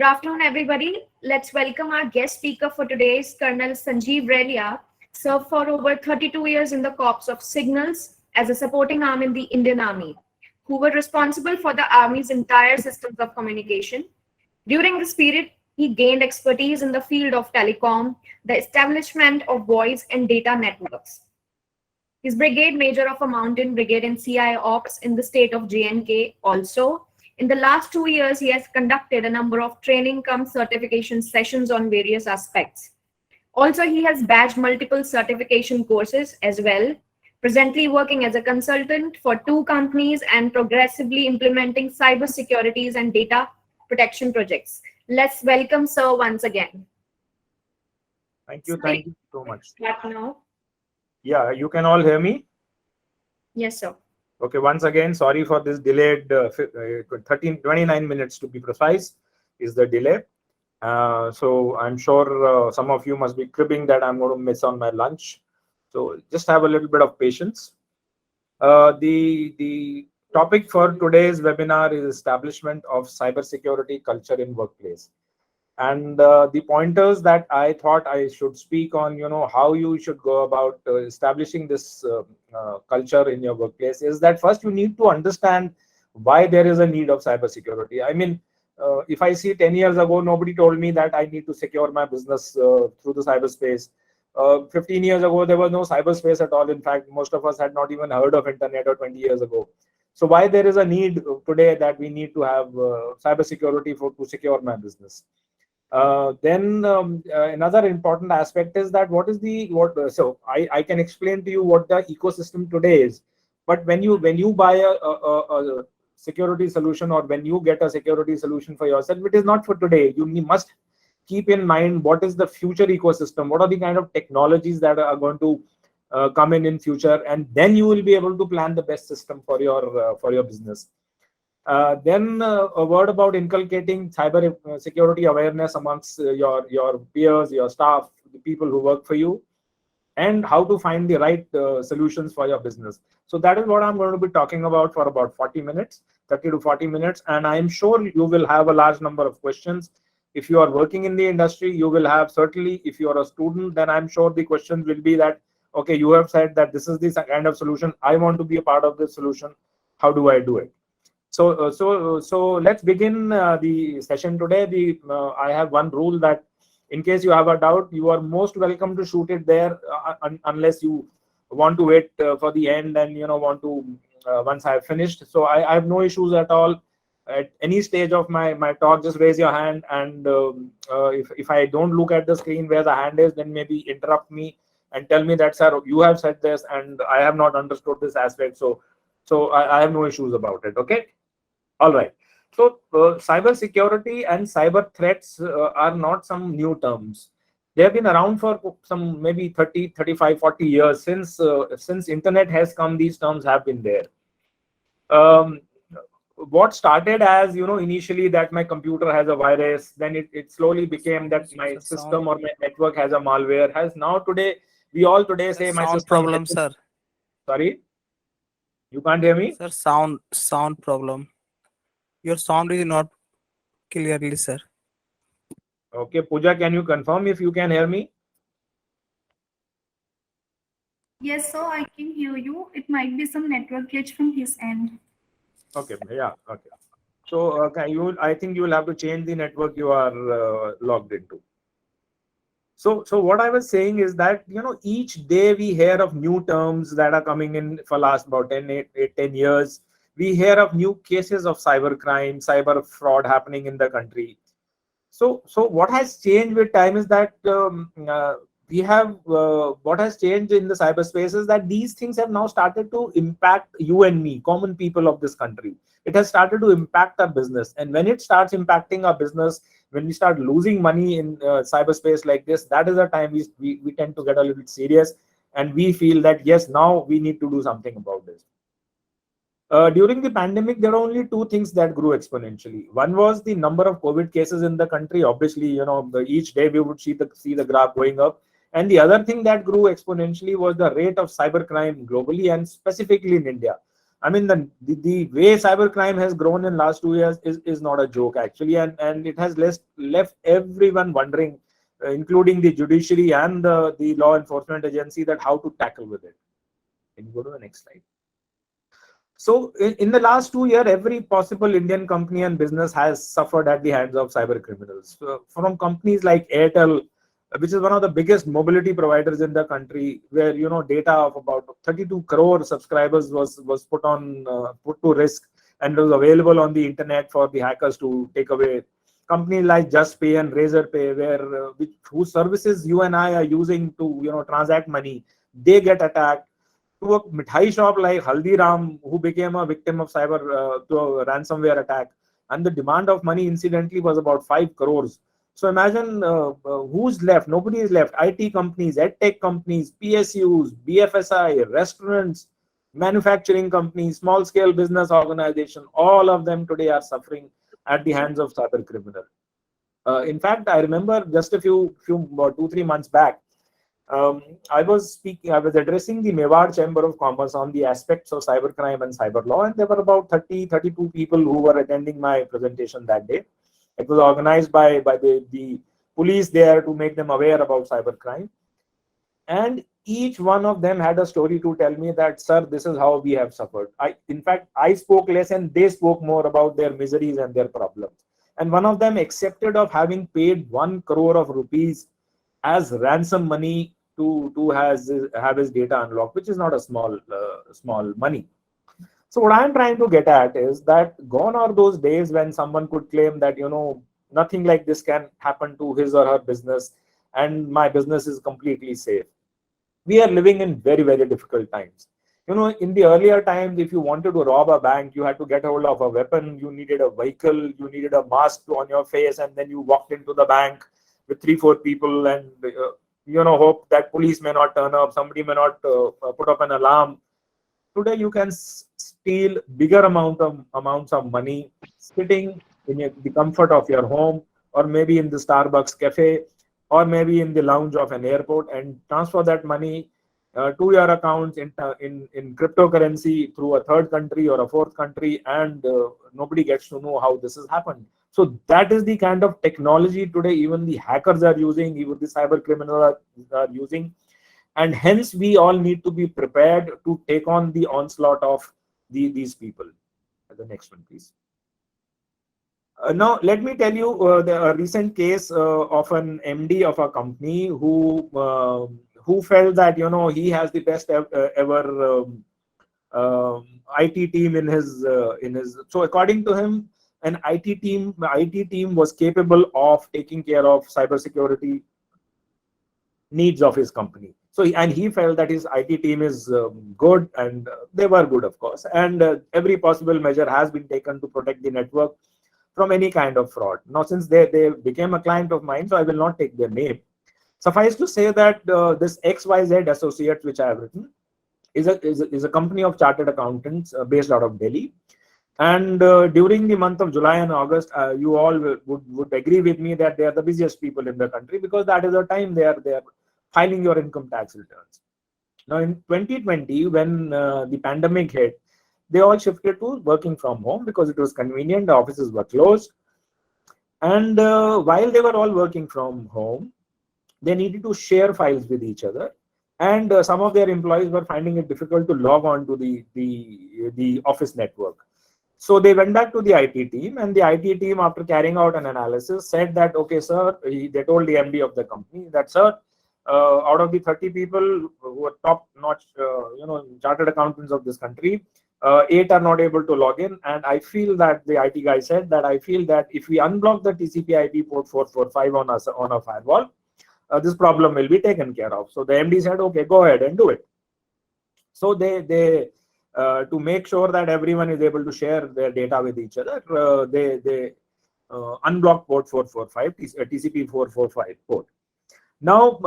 afternoon, everybody. Let's welcome our guest speaker for today's Colonel Sanjeev Relia, served for over 32 years in the Corps of Signals as a supporting arm in the Indian Army, who were responsible for the Army's entire systems of communication. During this period, he gained expertise in the field of telecom, the establishment of voice and data networks. He's brigade major of a mountain brigade in CI Ops in the state of J&K also. In the last 2 years, he has conducted a number of training cum certification sessions on various aspects. Also, he has badged multiple certification courses as well, presently working as a consultant for 2 companies and progressively implementing cybersecurity and data protection projects. Let's welcome Sir once again. Thank you so much. Now. Yeah, you can all hear me? Yes, sir. Okay, once again, sorry for this delayed 29 minutes to be precise is the delay. So I'm sure some of you must be cribbing that I'm going to miss on my lunch. So just have a little bit of patience. The topic for today's webinar is establishment of cybersecurity culture in workplace. And the pointers that I thought I should speak on, how you should go about establishing this culture in your workplace is that first you need to understand why there is a need of cybersecurity. I mean, if I see 10 years ago, nobody told me that I need to secure my business through the cyberspace. 15 years ago, there was no cyberspace at all. In fact, most of us had not even heard of internet, or 20 years ago. So why there is a need today that we need to have cybersecurity to secure my business? Then another important aspect is that so I can explain to you what the ecosystem today is, but when you buy a security solution, or when you get a security solution for yourself, it is not for today. You must keep in mind what is the future ecosystem, what are the kind of technologies that are going to come in future, and then you will be able to plan the best system for your business. Then a word about inculcating cyber security awareness amongst your peers, your staff, the people who work for you, and how to find the right solutions for your business. So that is what I'm going to be talking about for about 40 minutes, 30 to 40 minutes. And I'm sure you will have a large number of questions. If you are working in the industry, you will have, certainly if you are a student, then I'm sure the questions will be that, okay, you have said that this is the kind of solution. I want to be a part of this solution. How do I do it? So let's begin the session today. I have one rule that in case you have a doubt, you are most welcome to shoot it there, unless you want to wait for the end and want to once I have finished. So I have no issues at all. At any stage of my talk, just raise your hand, and if I don't look at the screen where the hand is, then maybe interrupt me and tell me that, sir, you have said this and I have not understood this aspect. So I have no issues about it. Okay. All right. So cyber security and cyber threats are not some new terms. They have been around for some maybe 30, 35, 40 years. Since internet has come, these terms have been there. What started as, initially that my computer has a virus, then it slowly became that my system or my network has a malware, has now today, we all today say my sound system problem, sir. Sorry? You can't hear me? Sir, sound problem. Your sound is not clearly, sir. Okay, Pooja, can you confirm if you can hear me? Yes, sir, I can hear you. It might be some network glitch from his end. Okay, yeah, okay. So I think you will have to change the network you are logged into. So what I was saying is that, each day we hear of new terms that are coming in for last about 10 years. We hear of new cases of cyber crime, cyber fraud happening in the country. So what has changed with time is that what has changed in the cyberspace is that these things have now started to impact you and me, common people of this country. It has started to impact our business, and when it starts impacting our business, when we start losing money in cyberspace like this, that is the time we tend to get a little bit serious, and we feel that yes, now we need to do something about this. During the pandemic, there are only 2 things that grew exponentially. One was the number of COVID cases in the country. Obviously, each day we would see the graph going up. And the other thing that grew exponentially was the rate of cybercrime globally and specifically in India. I mean, the way cybercrime has grown in last 2 years is not a joke actually, and it has left everyone wondering, including the judiciary and the law enforcement agency, that how to tackle with it. Can you go to the next slide? So in the last 2 years, every possible Indian company and business has suffered at the hands of cyber criminals. From companies like Airtel, which is one of the biggest mobility providers in the country, where data of about 32 crore subscribers was put to risk and was available on the internet for the hackers to take away. Companies like JustPay and Razorpay, whose services you and I are using to transact money, they get attacked. To a mithai shop like Haldiram, who became a victim of to a ransomware attack, and the demand of money incidentally was about 5 crores. So imagine who's left. Nobody is left. IT companies, edtech companies, PSUs, BFSI, restaurants, manufacturing companies, small scale business organization, all of them today are suffering at the hands of cyber criminal. In fact, I remember just a few 2-3 months back, I was addressing the Mewar Chamber of Commerce on the aspects of cybercrime and cyber law, and there were about 32 people who were attending my presentation that day. It was organized by the police there to make them aware about cybercrime. And each one of them had a story to tell me that, sir, this is how we have suffered. In fact, I spoke less and they spoke more about their miseries and their problems. And one of them accepted of having paid 1 crore of rupees as ransom money to have his data unlocked, which is not a small money. So what I'm trying to get at is that gone are those days when someone could claim that nothing like this can happen to his or her business and my business is completely safe. We are living in very, very difficult times. In the earlier times, if you wanted to rob a bank, you had to get hold of a weapon, you needed a vehicle, you needed a mask on your face, and then you walked into the bank with 3-4 people and hope that police may not turn up, somebody may not put up an alarm. Today you can steal bigger amounts of money sitting in the comfort of your home, or maybe in the Starbucks cafe, or maybe in the lounge of an airport, and transfer that money to your accounts in cryptocurrency through a third country or a fourth country, and nobody gets to know how this has happened. So that is the kind of technology today even the hackers are using, even the cyber criminals are using, and hence we all need to be prepared to take on the onslaught of these people. The next one, please. Now, let me tell you a recent case of an MD of a company who felt that he has the best ever IT team in his. So according to him, an IT team was capable of taking care of cybersecurity needs of his company. So and he felt that his IT team is good, and they were good, of course, and every possible measure has been taken to protect the network from any kind of fraud. Now, since they became a client of mine, so I will not take their name. Suffice to say that this XYZ Associates, which I have written, is a company of chartered accountants based out of Delhi. And during the month of July and August, you all would agree with me that they are the busiest people in the country, because that is the time they are filing your income tax returns. Now, in 2020, when the pandemic hit, they all shifted to working from home because it was convenient. The offices were closed. And while they were all working from home, they needed to share files with each other. And some of their employees were finding it difficult to log on to the office network. So they went back to the IT team, and the IT team, after carrying out an analysis, said that, okay, sir, they told the MD of the company that, sir, out of the 30 people who are top-notch, chartered accountants of this country, 8 are not able to log in. And I feel that, the IT guy said that, I feel that if we unblock the TCP/IP port 445 on a firewall, this problem will be taken care of. So the MD said, okay, go ahead and do it. So they to make sure that everyone is able to share their data with each other, they unblock port 445, TCP 445 port. Now,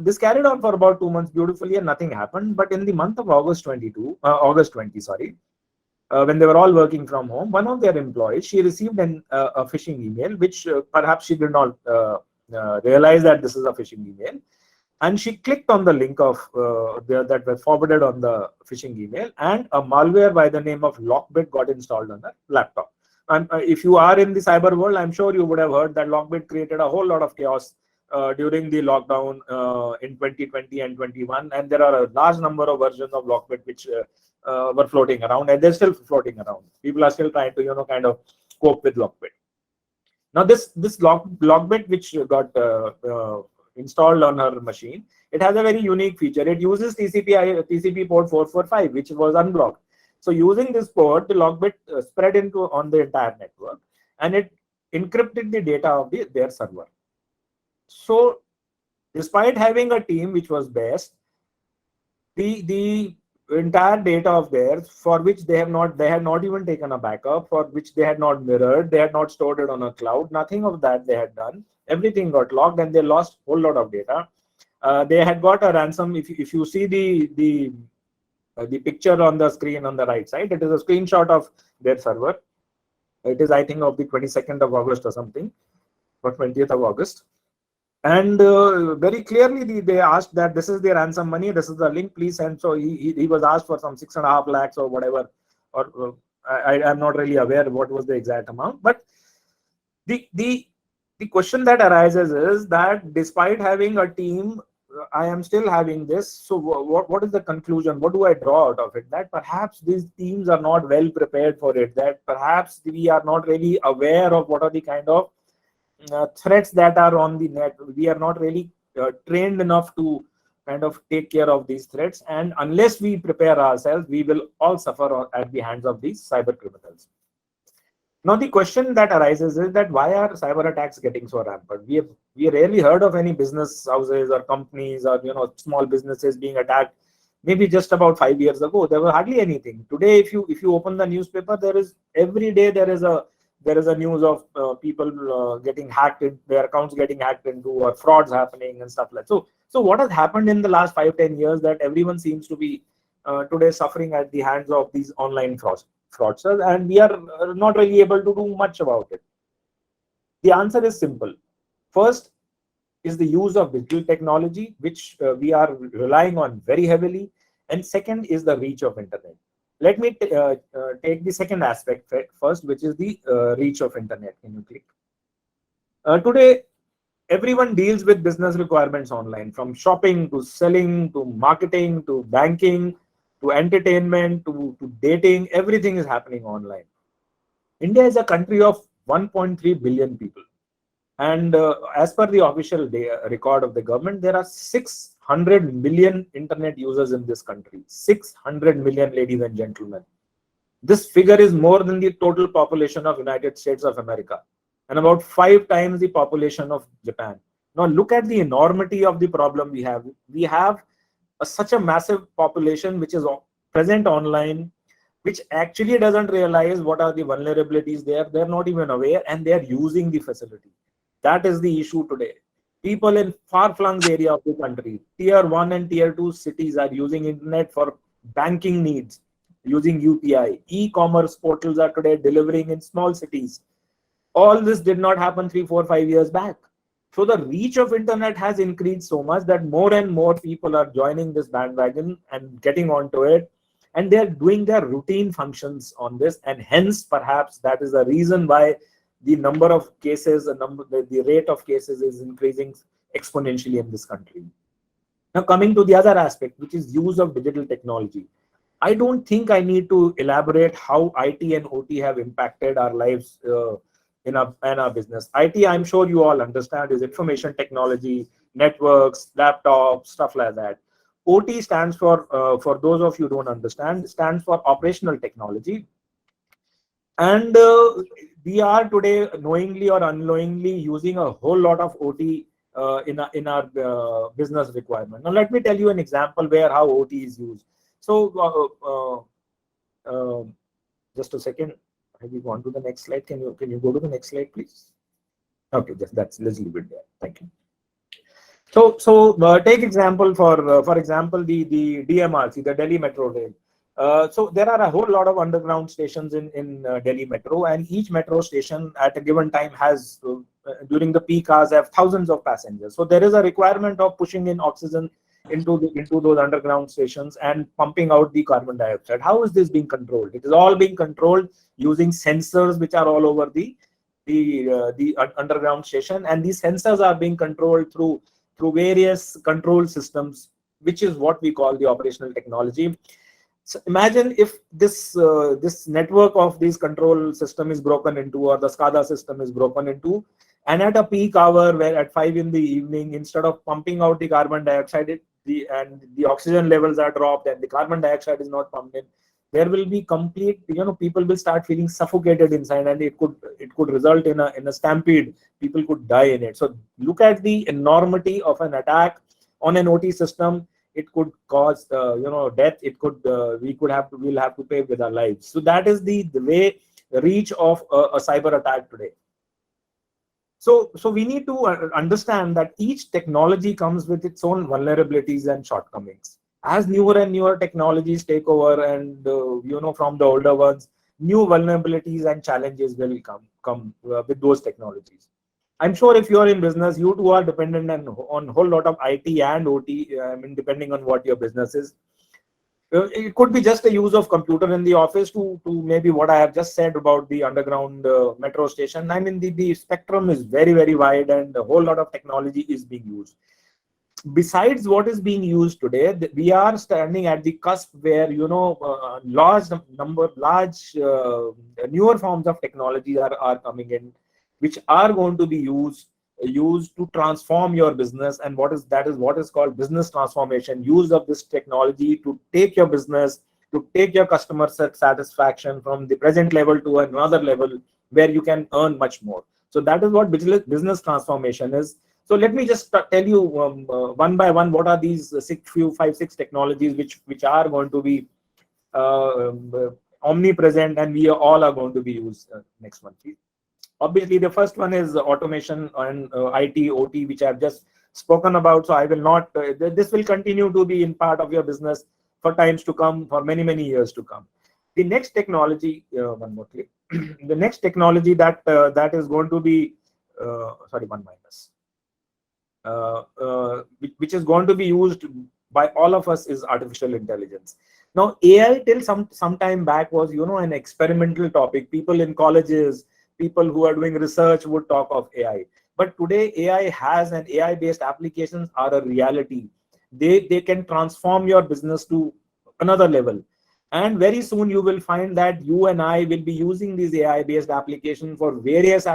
this carried on for about 2 months beautifully, and nothing happened. But in the month of August 20, when they were all working from home, one of their employees, she received a phishing email, which perhaps she did not realize that this is a phishing email. And she clicked on the link of that was forwarded on the phishing email, and a malware by the name of Lockbit got installed on her laptop. And if you are in the cyber world, I'm sure you would have heard that Lockbit created a whole lot of chaos during the lockdown in 2020 and 21, and there are a large number of versions of Lockbit which were floating around, and they're still floating around. People are still trying to kind of cope with Lockbit. Now this Lockbit which got installed on her machine, it has a very unique feature. It uses TCP port 445, which was unblocked. So using this port, the Lockbit spread on the entire network, and it encrypted the data of their server. So despite having a team which was best, the entire data of theirs, for which they had not even taken a backup, for which they had not mirrored, they had not stored it on a cloud, nothing of that they had done. Everything got locked, and they lost a whole lot of data. They had got a ransom. If you see the picture on the screen on the right side, it is a screenshot of their server. It is, I think, of the 22nd of August or something, or 20th of August. And very clearly they asked that this is the ransom money, this is the link, please send. So he was asked for some 6.5 lakhs or whatever, or I'm not really aware what was the exact amount. But the question that arises is that despite having a team, I am still having this. So what is the conclusion? What do I draw out of it? That perhaps these teams are not well prepared for it, that perhaps we are not really aware of what are the kind of threats that are on the net. We are not really trained enough to kind of take care of these threats, and unless we prepare ourselves, we will all suffer at the hands of these cyber criminals. Now the question that arises is that why are cyber attacks getting so rampant? We rarely heard of any business houses or companies or small businesses being attacked. Maybe just about 5 years ago there was hardly anything. Today, if you open the newspaper, every day there is a news of people getting hacked, their accounts getting hacked into, or frauds happening and stuff like that. So what has happened in the last 5-10 years that everyone seems to be today suffering at the hands of these online fraudsters, and we are not really able to do much about it? The answer is simple. First is the use of digital technology, which we are relying on very heavily, and second is the reach of internet. Let me take the second aspect first, which is the reach of internet. Can you click? Today, everyone deals with business requirements online, from shopping to selling to marketing to banking to entertainment to dating. Everything is happening online. India is a country of 1.3 billion people. And as per the official record of the government, there are 600 million internet users in this country. 600 million, ladies and gentlemen. This figure is more than the total population of United States of America, and about 5 times the population of Japan. Now look at the enormity of the problem we have. We have such a massive population which is present online, which actually doesn't realize what are the vulnerabilities there. They're not even aware, and they're using the facility. That is the issue today. People in far-flung area of the country, tier 1 and tier 2 cities, are using internet for banking needs, using UPI. E-commerce portals are today delivering in small cities. All this did not happen 3, 4, 5 years back. So the reach of internet has increased so much that more and more people are joining this bandwagon and getting onto it, and they're doing their routine functions on this, and hence perhaps that is the reason why the number of cases, the rate of cases is increasing exponentially in this country. Now coming to the other aspect, which is use of digital technology. I don't think I need to elaborate how IT and OT have impacted our lives in our business. IT, I'm sure you all understand, is information technology, networks, laptops, stuff like that. OT stands for those of you who don't understand, stands for operational technology. And we are today knowingly or unknowingly using a whole lot of OT in our business requirement. Now let me tell you an example where how OT is used. So just a second. Have you gone to the next slide? Can you go to the next slide, please? Okay, let's leave it there. Thank you. So take example for example the DMRC, the Delhi Metro Rail. So there are a whole lot of underground stations in Delhi Metro, and each metro station at a given time has during the peak hours have thousands of passengers. So there is a requirement of pushing in oxygen into those underground stations and pumping out the carbon dioxide. How is this being controlled? It is all being controlled using sensors which are all over the underground station, and these sensors are being controlled through various control systems, which is what we call the operational technology. So imagine if this network of these control system is broken into, or the SCADA system is broken into, and at a peak hour where at 5 in the evening, instead of pumping out the carbon dioxide, the oxygen levels are dropped and the carbon dioxide is not pumped in, there will be complete, people will start feeling suffocated inside, and it could result in a stampede. People could die in it. So look at the enormity of an attack on an OT system. It could cause death. It could we'll have to pay with our lives. So that is the reach of a cyber attack today. So we need to understand that each technology comes with its own vulnerabilities and shortcomings. As newer and newer technologies take over, and from the older ones, new vulnerabilities and challenges will come with those technologies. I'm sure if you're in business, you too are dependent on a whole lot of IT and OT. I mean, depending on what your business is. It could be just a use of computer in the office to maybe what I have just said about the underground metro station. I mean, the spectrum is very, very wide, and a whole lot of technology is being used. Besides what is being used today, we are standing at the cusp where large newer forms of technology are coming in, which are going to be used to transform your business. And what is called business transformation. Use of this technology to take your business, to take your customer satisfaction from the present level to another level where you can earn much more. So that is what business transformation is. So let me just tell you one by one what are these 5-6 technologies which are going to be omnipresent, and we all are going to be used. Next one, please. Obviously, the first one is automation and IT, OT, which I've just spoken about. So I will not. This will continue to be in part of your business for times to come, for many, many years to come. The next technology, one more click. The next technology that is going to be, sorry, one minus. Which is going to be used by all of us is artificial intelligence. Now, AI till some time back was an experimental topic. People in colleges, people who are doing research would talk of AI. But today, AI has and AI-based applications are a reality. They can transform your business to another level. And very soon you will find that you and I will be using these AI-based applications for various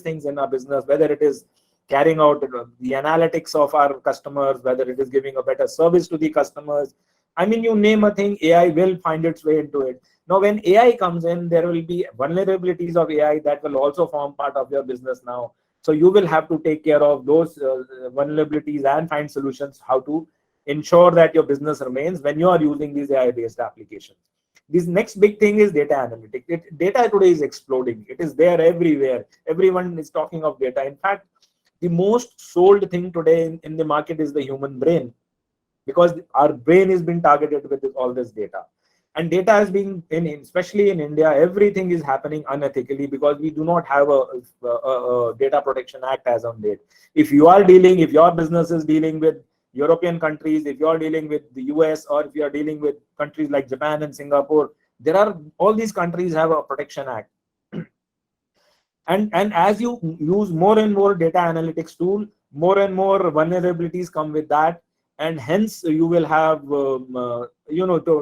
things in our business, whether it is carrying out the analytics of our customers, whether it is giving a better service to the customers. I mean, you name a thing, AI will find its way into it. Now, when AI comes in, there will be vulnerabilities of AI that will also form part of your business now. So you will have to take care of those vulnerabilities and find solutions how to ensure that your business remains when you are using these AI-based applications. This next big thing is data analytics. Data today is exploding. It is there everywhere. Everyone is talking of data. In fact, the most sold thing today in the market is the human brain, because our brain is being targeted with all this data. And data is being, especially in India, everything is happening unethically because we do not have a Data Protection Act as on date. If your business is dealing with European countries, if you're dealing with the US, or if you're dealing with countries like Japan and Singapore, all these countries have a Protection Act. And as you use more and more data analytics tool, more and more vulnerabilities come with that, and hence you will have to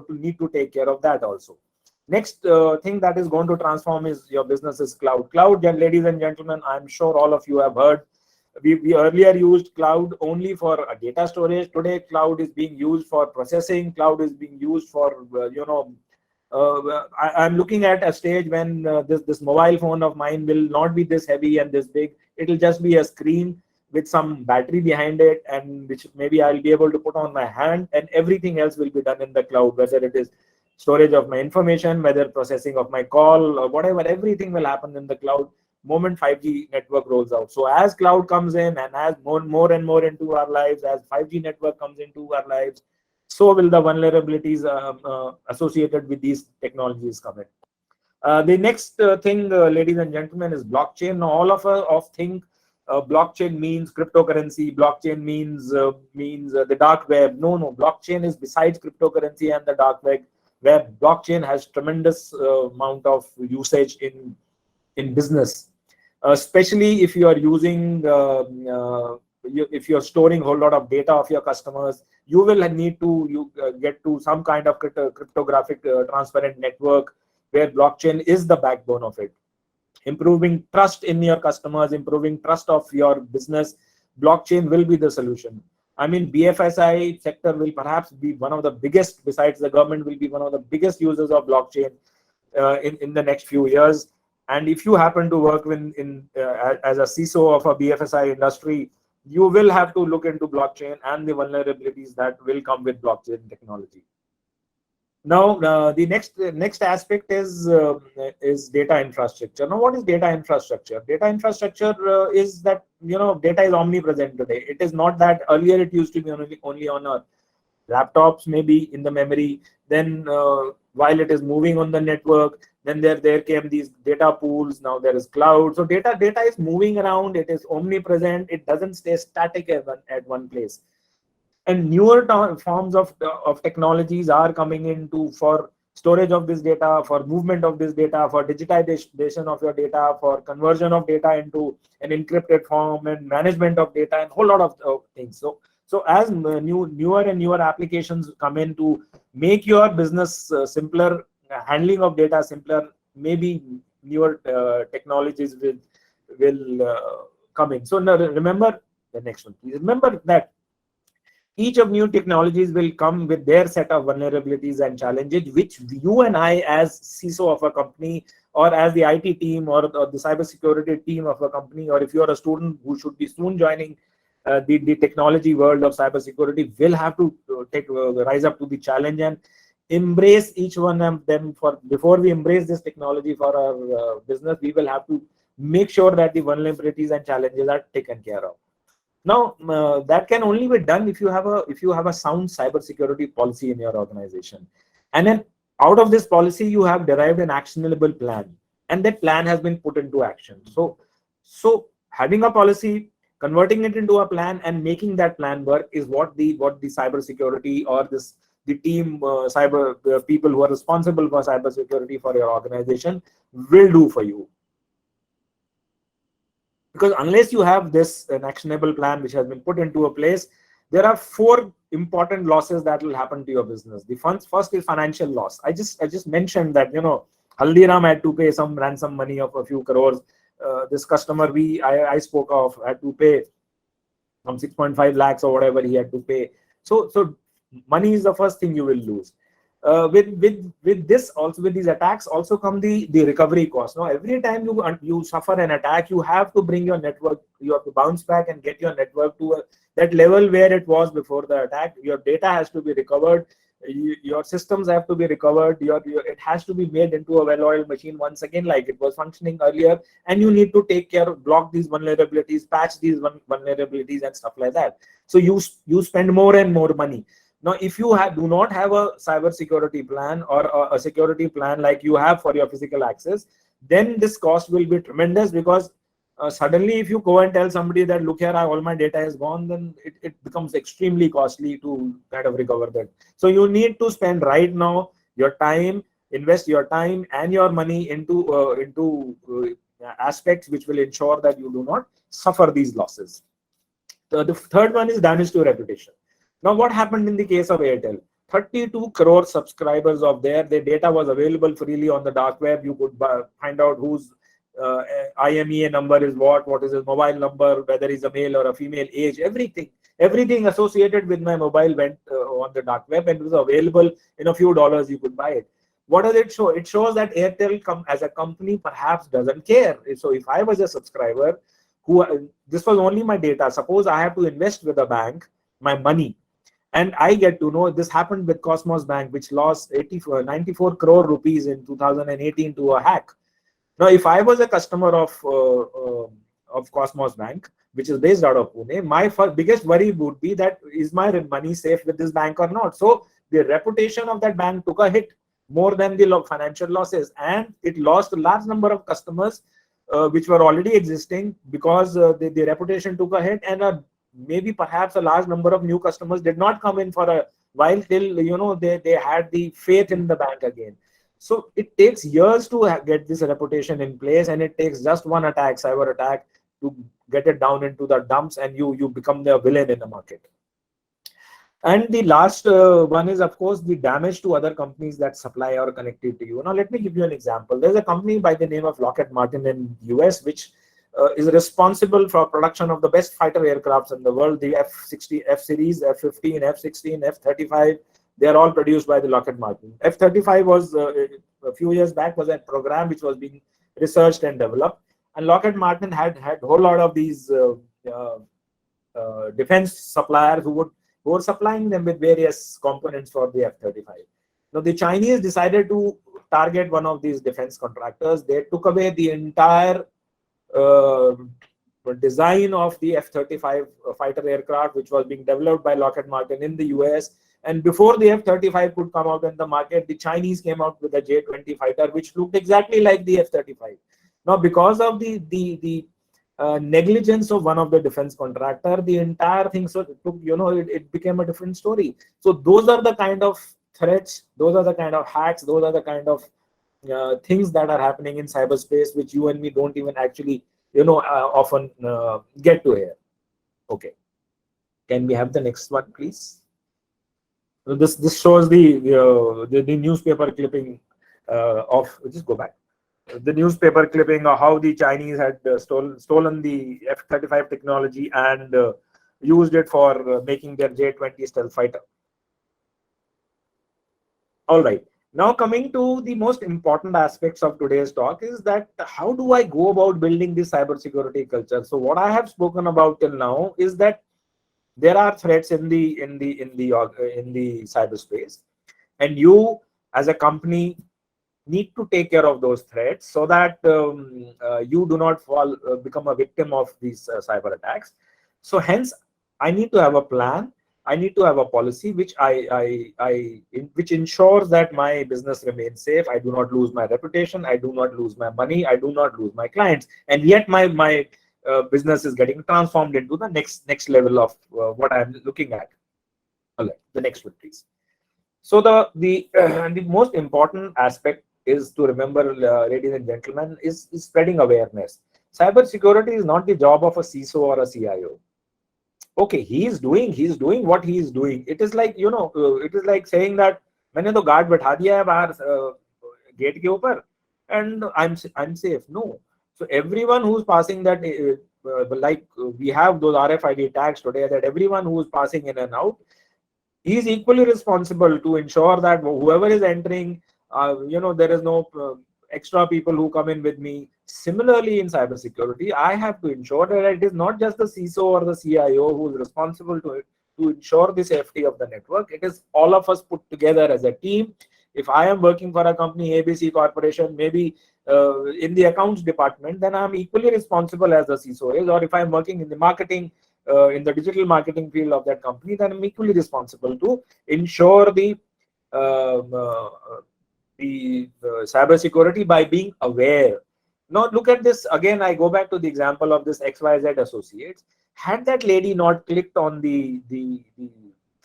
need to take care of that also. Next thing that is going to transform is your business is cloud. Cloud, ladies and gentlemen, I'm sure all of you have heard. We earlier used cloud only for data storage. Today, cloud is being used for processing. Cloud is being used for I'm looking at a stage when this mobile phone of mine will not be this heavy and this big. It will just be a screen with some battery behind it, and which maybe I'll be able to put on my hand, and everything else will be done in the cloud, whether it is storage of my information, whether processing of my call, or whatever. Everything will happen in the cloud moment 5G network rolls out. So as cloud comes in, and as more and more into our lives, as 5G network comes into our lives, so will the vulnerabilities associated with these technologies come in. The next thing, ladies and gentlemen, is blockchain. Now, all of us think blockchain means cryptocurrency. Blockchain means the dark web. No, no. Blockchain is besides cryptocurrency and the dark web. Where blockchain has tremendous amount of usage in business, especially if you are using if you're storing a whole lot of data of your customers. You will need to get to some kind of cryptographic transparent network where blockchain is the backbone of it. Improving trust in your customers, improving trust of your business, blockchain will be the solution. I mean, BFSI sector will perhaps be one of the biggest, besides the government, will be one of the biggest users of blockchain in the next few years. And if you happen to work as a CISO of a BFSI industry, you will have to look into blockchain and the vulnerabilities that will come with blockchain technology. Now, the next aspect is data infrastructure. Now, what is data infrastructure? Data infrastructure is that, data is omnipresent today. It is not that earlier it used to be only on our laptops, maybe in the memory. Then while it is moving on the network, then there came these data pools. Now there is cloud. So data is moving around. It is omnipresent. It doesn't stay static at one place. And newer forms of technologies are coming into for storage of this data, for movement of this data, for digitization of your data, for conversion of data into an encrypted form, and management of data, and a whole lot of things. So as newer and newer applications come in to make your business simpler, handling of data simpler, maybe newer technologies will come in. So now remember the next one. Please remember that each of new technologies will come with their set of vulnerabilities and challenges, which you and I, as CISO of a company, or as the IT team, or the cybersecurity team of a company, or if you're a student who should be soon joining the technology world of cybersecurity, will have to rise up to the challenge and embrace each one of them. Before we embrace this technology for our business, we will have to make sure that the vulnerabilities and challenges are taken care of. Now, that can only be done if you have a sound cybersecurity policy in your organization, and then out of this policy you have derived an actionable plan, and that plan has been put into action. So having a policy, converting it into a plan, and making that plan work is what the cybersecurity or the team cyber people who are responsible for cybersecurity for your organization will do for you. Because unless you have an actionable plan which has been put into a place, there are 4 important losses that will happen to your business. The first is financial loss. I just mentioned that Haldiram had to pay some ransom money of a few crores. This customer I spoke of had to pay some 6.5 lakhs or whatever he had to pay. So money is the first thing you will lose. With this also, with these attacks also come the recovery cost. Now, every time you suffer an attack, you have to bring your network, you have to bounce back and get your network to that level where it was before the attack. Your data has to be recovered, your systems have to be recovered, it has to be made into a well-oiled machine once again like it was functioning earlier, and you need to take care of, block these vulnerabilities, patch these vulnerabilities and stuff like that. So you spend more and more money. Now, if you do not have a cybersecurity plan or a security plan like you have for your physical access, then this cost will be tremendous, because suddenly if you go and tell somebody that, look here, all my data is gone, then it becomes extremely costly to kind of recover that. So you need to spend right now your time, invest your time and your money into aspects which will ensure that you do not suffer these losses. The third one is damage to reputation. Now, what happened in the case of Airtel? 32 crore subscribers of their data was available freely on the dark web. You could find out whose IMEI number is what is his mobile number, whether he's a male or a female, age, everything associated with my mobile went on the dark web, and it was available in a few dollars. You could buy it. What does it show? It shows that Airtel as a company perhaps doesn't care. So if I was a subscriber, this was only my data. Suppose I have to invest with a bank my money, and I get to know this happened with Cosmos Bank, which lost 94 crore rupees in 2018 to a hack. Now, if I was a customer of Cosmos Bank, which is based out of Pune, my biggest worry would be that, is my money safe with this bank or not? So the reputation of that bank took a hit. more than the financial losses, and it lost a large number of customers which were already existing, because the reputation took a hit, and maybe perhaps a large number of new customers did not come in for a while till they had the faith in the bank again. So it takes years to get this reputation in place, and it takes just one attack, cyber attack, to get it down into the dumps, and you become the villain in the market. And the last one is, of course, the damage to other companies that supply or connectivity to you. Now, let me give you an example. There's a company by the name of Lockheed Martin in US, which is responsible for production of the best fighter aircrafts in the world, the F-60, F-Series, F-15, F-16, F-35. They are all produced by the Lockheed Martin. F-35 was, a few years back, was a program which was being researched and developed. And Lockheed Martin had a whole lot of these defense suppliers who were supplying them with various components for the F-35. Now, the Chinese decided to target one of these defense contractors. They took away the entire design of the F-35 fighter aircraft, which was being developed by Lockheed Martin in the US. And before the F-35 could come out in the market, the Chinese came out with a J-20 fighter, which looked exactly like the F-35. Now, because of the negligence of one of the defense contractor, the entire thing, so it took, it became a different story. So those are the kind of threats, those are the kind of hacks, those are the kind of things that are happening in cyberspace, which you and me don't even actually, often get to hear. Okay, can we have the next one, please? So this shows the newspaper clipping of. Just go back. The newspaper clipping of how the Chinese had stolen the F-35 technology and used it for making their J-20 stealth fighter. All right. Now, coming to the most important aspects of today's talk is that how do I go about building this cybersecurity culture? So what I have spoken about till now is that there are threats in the cyberspace, and you as a company need to take care of those threats so that you do not become a victim of these cyber attacks. So hence, I need to have a plan. I need to have a policy which which ensures that my business remains safe. I do not lose my reputation. I do not lose my money. I do not lose my clients. And yet my business is getting transformed into the next level of what I'm looking at. All right, the next one, please. So the most important aspect is to remember, ladies and gentlemen, is spreading awareness. Cybersecurity is not the job of a CISO or a CIO. Okay, he's doing what he is doing. It is like, it is like saying that मैंने तो guard बैठा दिया है बाहर gate के ऊपर and I'm safe. No. So everyone who's passing that, like we have those RFID tags today, that everyone who's passing in and out, he is equally responsible to ensure that whoever is entering, there is no extra people who come in with me. Similarly, in cybersecurity, I have to ensure that it is not just the CISO or the CIO who is responsible to ensure the safety of the network. It is all of us put together as a team. If I am working for a company, ABC Corporation, maybe in the accounts department, then I am equally responsible as the CISO is. Or if I am working in the marketing, in the digital marketing field of that company, then I'm equally responsible to ensure the cybersecurity by being aware. Now look at this again. I go back to the example of this XYZ Associates. Had that lady not clicked on the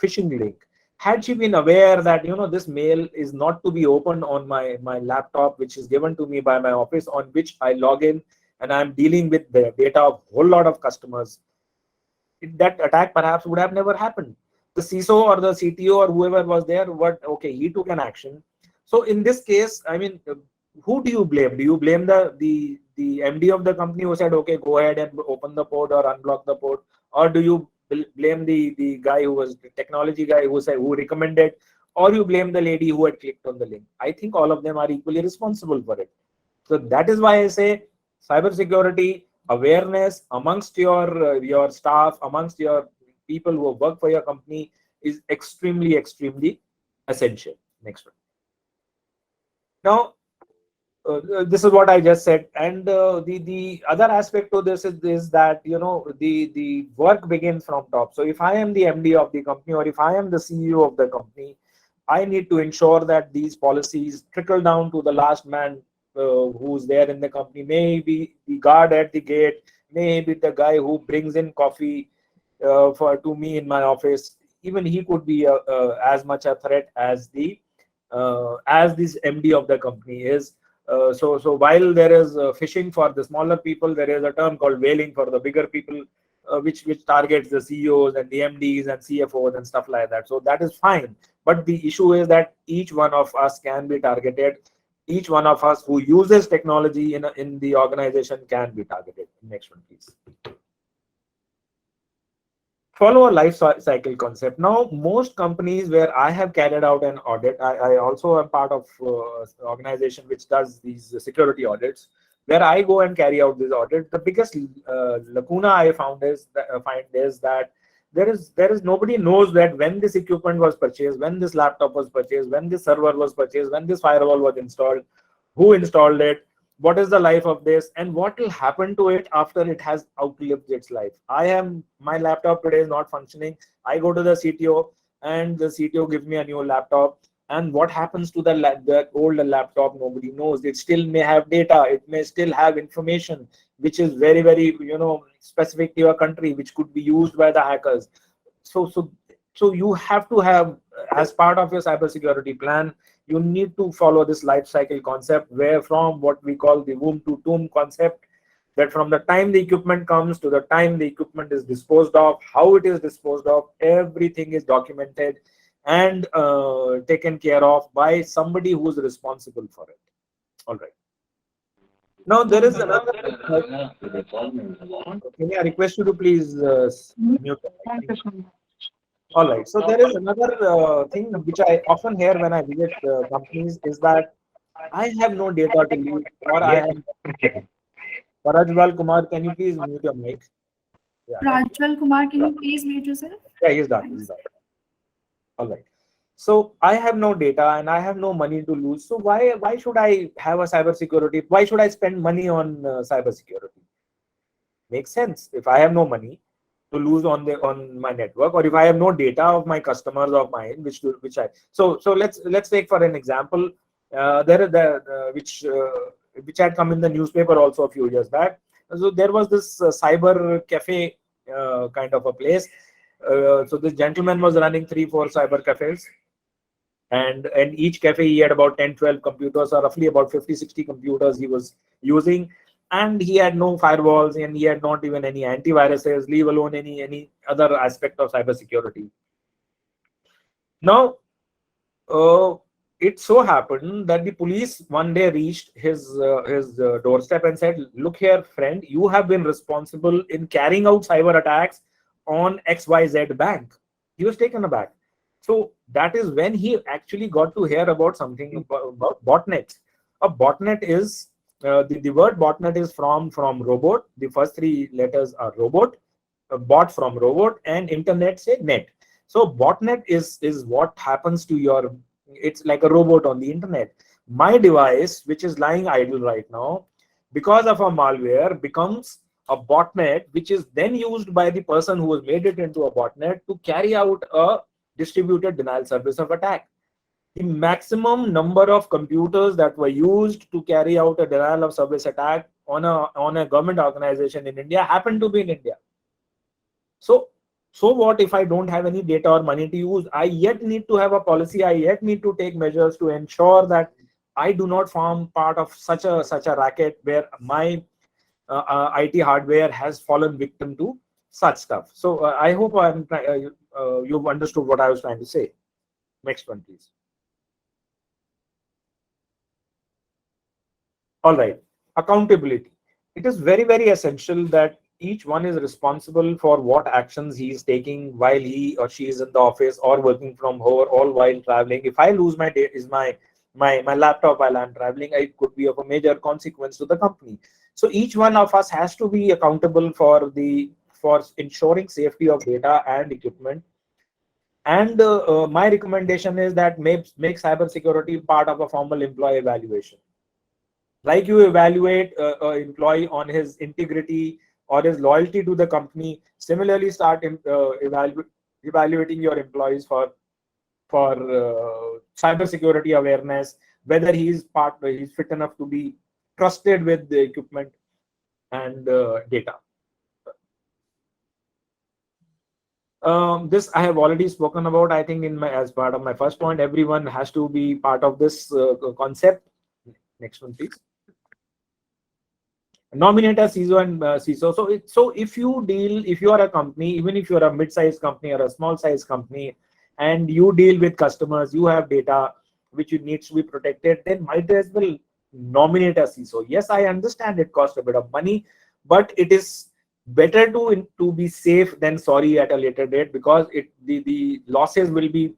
phishing link, had she been aware that this mail is not to be opened on my laptop, which is given to me by my office, on which I log in and I'm dealing with the data of a whole lot of customers, that attack perhaps would have never happened. The CISO or the CTO or whoever was there, he took an action. So in this case, I mean, who do you blame? Do you blame the MD of the company who said, okay, go ahead and open the port or unblock the port? Or do you blame the guy who was the technology guy who recommended? Or you blame the lady who had clicked on the link? I think all of them are equally responsible for it. So that is why I say cybersecurity awareness amongst your staff, amongst your people who work for your company is extremely essential. Next one. Now, this is what I just said, and the other aspect to this is that the work begins from top. So if I am the MD of the company, or if I am the CEO of the company, I need to ensure that these policies trickle down to the last man who's there in the company. Maybe the guard at the gate, maybe the guy who brings in coffee for to me in my office. Even he could be as much a threat as this MD of the company is. So while there is phishing for the smaller people, there is a term called whaling for the bigger people, which targets the CEOs and the MDs and CFOs and stuff like that. So that is fine. But the issue is that each one of us can be targeted. Each one of us who uses technology in the organization can be targeted. Next one, please. Follow a life cycle concept. Now, most companies where I have carried out an audit, I also am part of organization which does these security audits, where I go and carry out this audit. The biggest lacuna I found is that there is nobody knows that when this equipment was purchased, when this laptop was purchased, when this server was purchased, when this firewall was installed, who installed it, what is the life of this, and what will happen to it after it has outlived its life. My laptop today is not functioning. I go to the CTO and the CTO gives me a new laptop, and what happens to the old laptop, nobody knows. It still may have data, it may still have information which is very, very specific to your country, which could be used by the hackers. So you have to have, as part of your cybersecurity plan, you need to follow this life cycle concept, where from what we call the womb to tomb concept, that from the time the equipment comes to the time the equipment is disposed of, how it is disposed of, everything is documented and taken care of by somebody who is responsible for it. All right. Now there is another. Can I request you to please mute? All right. So there is another thing which I often hear when I visit companies is that I have no data to leave, or I have. Parajwal Kumar, can you please mute your mic? Yeah. Rajwal Kumar, can you please mute yourself? Yeah, he's done. He's done. All right. So I have no data and I have no money to lose. So why should I have a cybersecurity? Why should I spend money on cybersecurity? Makes sense. If I have no money to lose on my network, or if I have no data of my customers of mine, so let's take for an example. There is which had come in the newspaper also a few years back. So there was this cyber cafe kind of a place. So this gentleman was running 3-4 cyber cafes, and each cafe he had about 10-12 computers, or roughly about 50-60 computers he was using, and he had no firewalls, and he had not even any antiviruses, leave alone any other aspect of cybersecurity. Now it so happened that the police one day reached his doorstep and said, "Look here, friend, you have been responsible in carrying out cyber attacks on XYZ bank." He was taken aback. So that is when he actually got to hear about something about botnets. A botnet is the word botnet is from robot. The first 3 letters are robot, bot from robot, and internet say net. So botnet is what happens to your. It's like a robot on the internet. My device, which is lying idle right now, because of a malware, becomes a botnet, which is then used by the person who has made it into a botnet to carry out a distributed denial service of attack. The maximum number of computers that were used to carry out a denial of service attack on a government organization in India happened to be in India. So what if I don't have any data or money to use? I yet need to have a policy. I yet need to take measures to ensure that I do not form part of such a racket where my IT hardware has fallen victim to such stuff. So I hope you've understood what I was trying to say. Next one, please. All right. Accountability. It is very, very essential that each one is responsible for what actions he is taking while he or she is in the office or working from home, or while traveling. If I lose my laptop while I'm traveling, it could be of a major consequence to the company. So each one of us has to be accountable for ensuring safety of data and equipment. And my recommendation is that make cybersecurity part of a formal employee evaluation. Like you evaluate an employee on his integrity or his loyalty to the company, similarly start evaluating your employees for for cybersecurity awareness, whether he's fit enough to be trusted with the equipment and data. This I have already spoken about. I think as part of my first point, everyone has to be part of this concept. Next one, please. Nominate a CISO and CISO. So if you are a company, even if you are a mid-sized company or a small-sized company, and you deal with customers, you have data which needs to be protected, then might as well nominate a CISO. Yes, I understand it costs a bit of money, but it is better to be safe than sorry at a later date, because the losses will be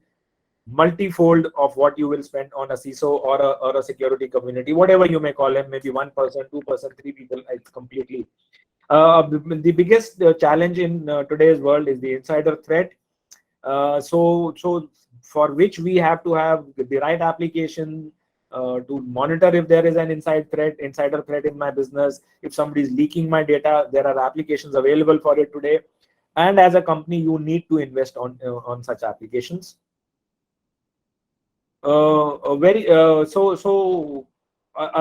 multifold of what you will spend on a CISO or a security community, whatever you may call them, maybe 1%, 2%, 3 people. It's completely the biggest challenge in today's world is the insider threat. So for which we have to have the right application to monitor if there is an insider threat in my business. If somebody is leaking my data, there are applications available for it today, and as a company you need to invest on such applications. A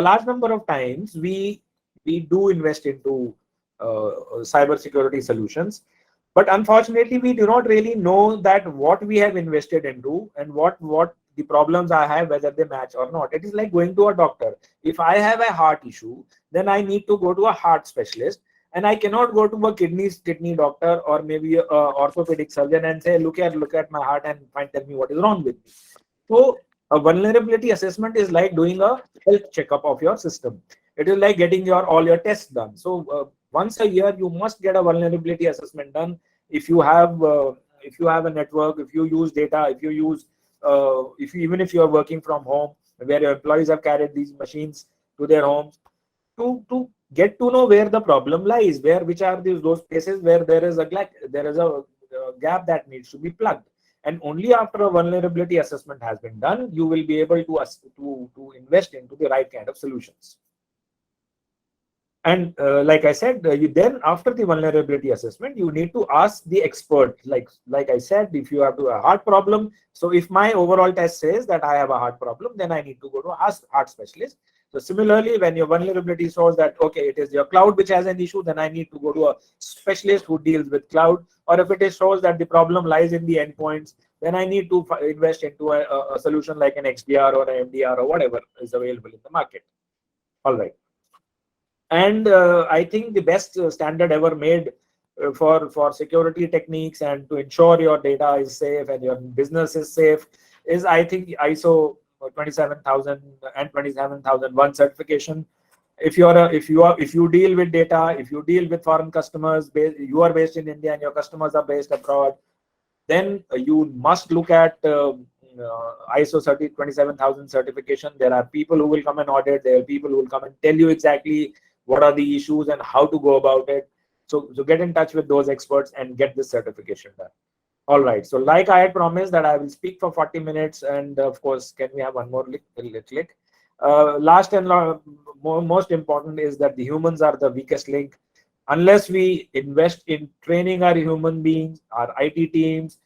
large number of times we do invest into cybersecurity solutions, but unfortunately we do not really know that what we have invested into and what the problems I have, whether they match or not. It is like going to a doctor. If I have a heart issue, then I need to go to a heart specialist, and I cannot go to a kidney doctor or maybe a orthopedic surgeon and say, look at my heart and tell me what is wrong with me. So a vulnerability assessment is like doing a health checkup of your system. It is like getting all your tests done. So once a year you must get a vulnerability assessment done. If you have a network, if you use data, even if you are working from home, where your employees have carried these machines to their homes, to get to know where the problem lies, which are those places where there is a gap that needs to be plugged. And only after a vulnerability assessment has been done, you will be able to invest into the right kind of solutions. And like I said, then after the vulnerability assessment, you need to ask the expert. Like I said, if you have a heart problem, so if my overall test says that I have a heart problem, then I need to go to a heart specialist. So similarly, when your vulnerability shows that, okay, it is your cloud which has an issue, then I need to go to a specialist who deals with cloud. Or if it shows that the problem lies in the endpoints, then I need to invest into a solution like an XDR or an MDR or whatever is available in the market. All right. And I think the best standard ever made for security techniques and to ensure your data is safe and your business is safe is, I think, ISO 27000 and 27001 certification. If you deal with data, if you deal with foreign customers, you are based in India and your customers are based abroad, then you must look at ISO 27000 certification. There are people who will come and audit. There are people who will come and tell you exactly what are the issues and how to go about it. So get in touch with those experts and get this certification done. All right. So like I had promised that I will speak for 40 minutes, and of course, can we have one more click? Last and most important is that the humans are the weakest link. Unless we invest in training our human beings, our IT teams,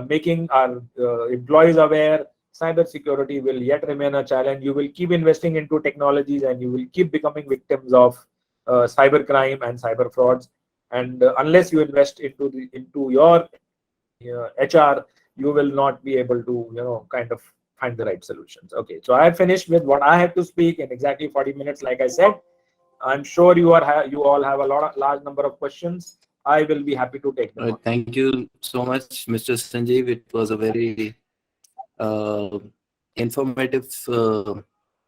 making our employees aware, cybersecurity will yet remain a challenge. You will keep investing into technologies and you will keep becoming victims of cybercrime and cyber frauds. And unless you invest into your HR, you will not be able to kind of find the right solutions. Okay, so I have finished with what I have to speak in exactly 40 minutes. Like I said, I'm sure you all have a large number of questions. I will be happy to take them. Thank you so much, Mr. Sanjeev. It was a very informative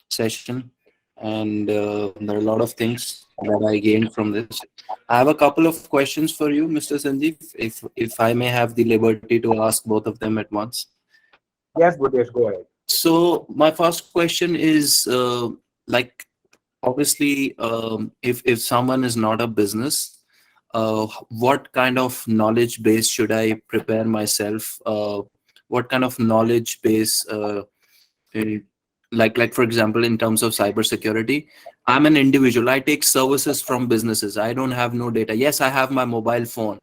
session, and there are a lot of things that I gained from this. I have a couple of questions for you, Mr. Sanjeev, if I may have the liberty to ask both of them at once. Yes, Budesh, go ahead. So my first question is, obviously, if someone is not a business, what kind of knowledge base should I prepare myself? What kind of knowledge base, like for example, in terms of cybersecurity, I'm an individual. I take services from businesses. I don't have no data. Yes, I have my mobile phone,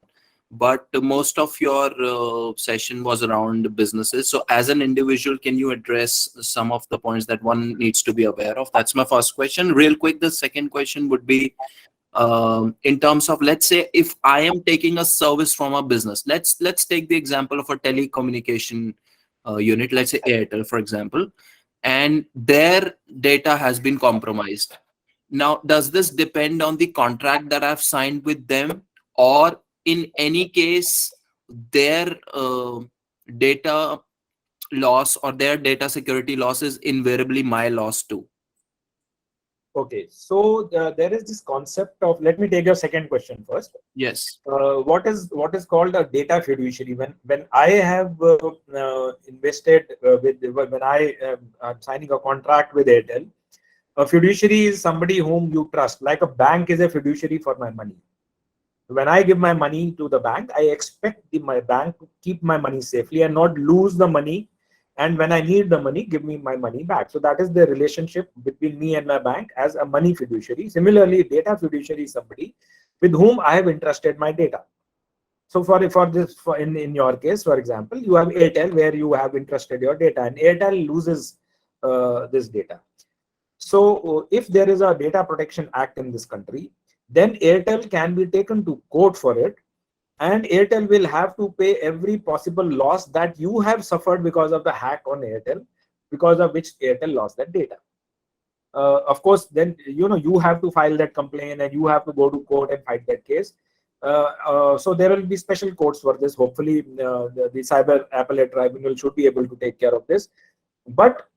but most of your session was around businesses. So as an individual, can you address some of the points that one needs to be aware of? That's my first question. Real quick, the second question would be, in terms of, let's say if I am taking a service from a business, let's take the example of a telecommunication unit, let's say Airtel, for example, and their data has been compromised. Now, does this depend on the contract that I've signed with them, or in any case, their data loss or their data security loss is invariably my loss too? Okay, so there is this concept of, let me take your second question first. Yes. What is called a data fiduciary? When I have invested when I am signing a contract with Airtel, a fiduciary is somebody whom you trust. Like a bank is a fiduciary for my money. When I give my money to the bank, I expect my bank to keep my money safely and not lose the money. And when I need the money, give me my money back. So that is the relationship between me and my bank as a money fiduciary. Similarly, data fiduciary is somebody with whom I have entrusted my data. So for in your case, for example, you have Airtel where you have entrusted your data, and Airtel loses this data. So if there is a Data Protection Act in this country, then Airtel can be taken to court for it, and Airtel will have to pay every possible loss that you have suffered because of the hack on Airtel, because of which Airtel lost that data. Of course, then you have to file that complaint and you have to go to court and fight that case. So there will be special courts for this. Hopefully, the Cyber Appellate Tribunal should be able to take care of this. But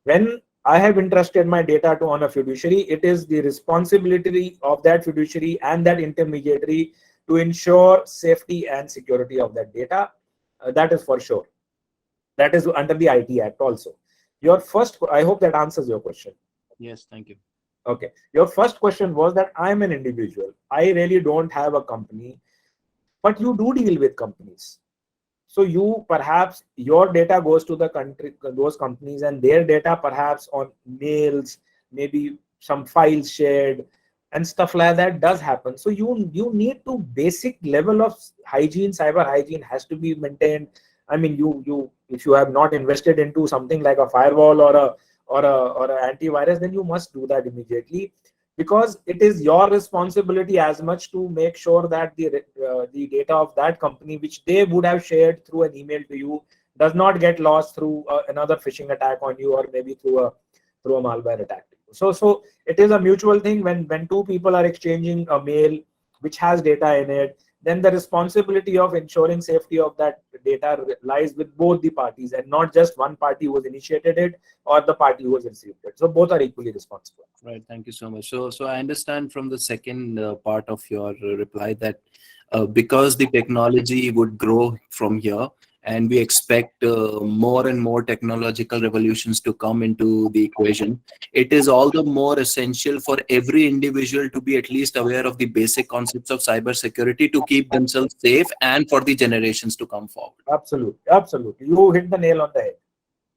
when I have entrusted my data on a fiduciary, it is the responsibility of that fiduciary and that intermediary to ensure safety and security of that data. That is for sure. That is under the IT Act also. Your first, I hope that answers your question. Yes, thank you. Okay. Your first question was that I'm an individual. I really don't have a company, but you do deal with companies. So you perhaps your data goes to those companies, and their data perhaps on mails, maybe some files shared and stuff like that does happen. So you need to basic level of hygiene, cyber hygiene has to be maintained. I mean, if you have not invested into something like a firewall or a antivirus, then you must do that immediately, because it is your responsibility as much to make sure that the data of that company, which they would have shared through an email to you, does not get lost through another phishing attack on you, or maybe through a malware attack. So it is a mutual thing. When two people are exchanging a mail which has data in it, then the responsibility of ensuring safety of that data lies with both the parties, and not just one party who has initiated it or the party who has received it. So both are equally responsible. Right. Thank you so much. So I understand from the second part of your reply that because the technology would grow from here, and we expect more and more technological revolutions to come into the equation, it is all the more essential for every individual to be at least aware of the basic concepts of cybersecurity to keep themselves safe and for the generations to come forward. Absolutely. You hit the nail on the head.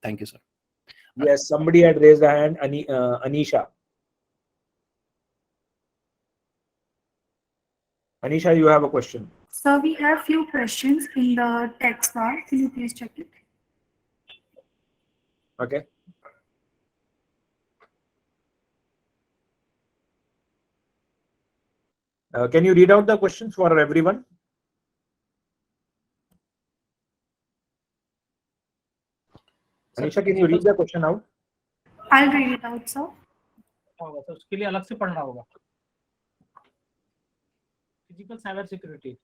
Thank you, sir. Yes, somebody had raised a hand. Anisha. Anisha, you have a question. So we have few questions in the text bar. Can you please check it? Okay. Can you read out the questions for everyone? Anisha, can you read the question out? I'll read it out, sir. होगा तो उसके लिए अलग से पढ़ना होगा. Physical cyber security.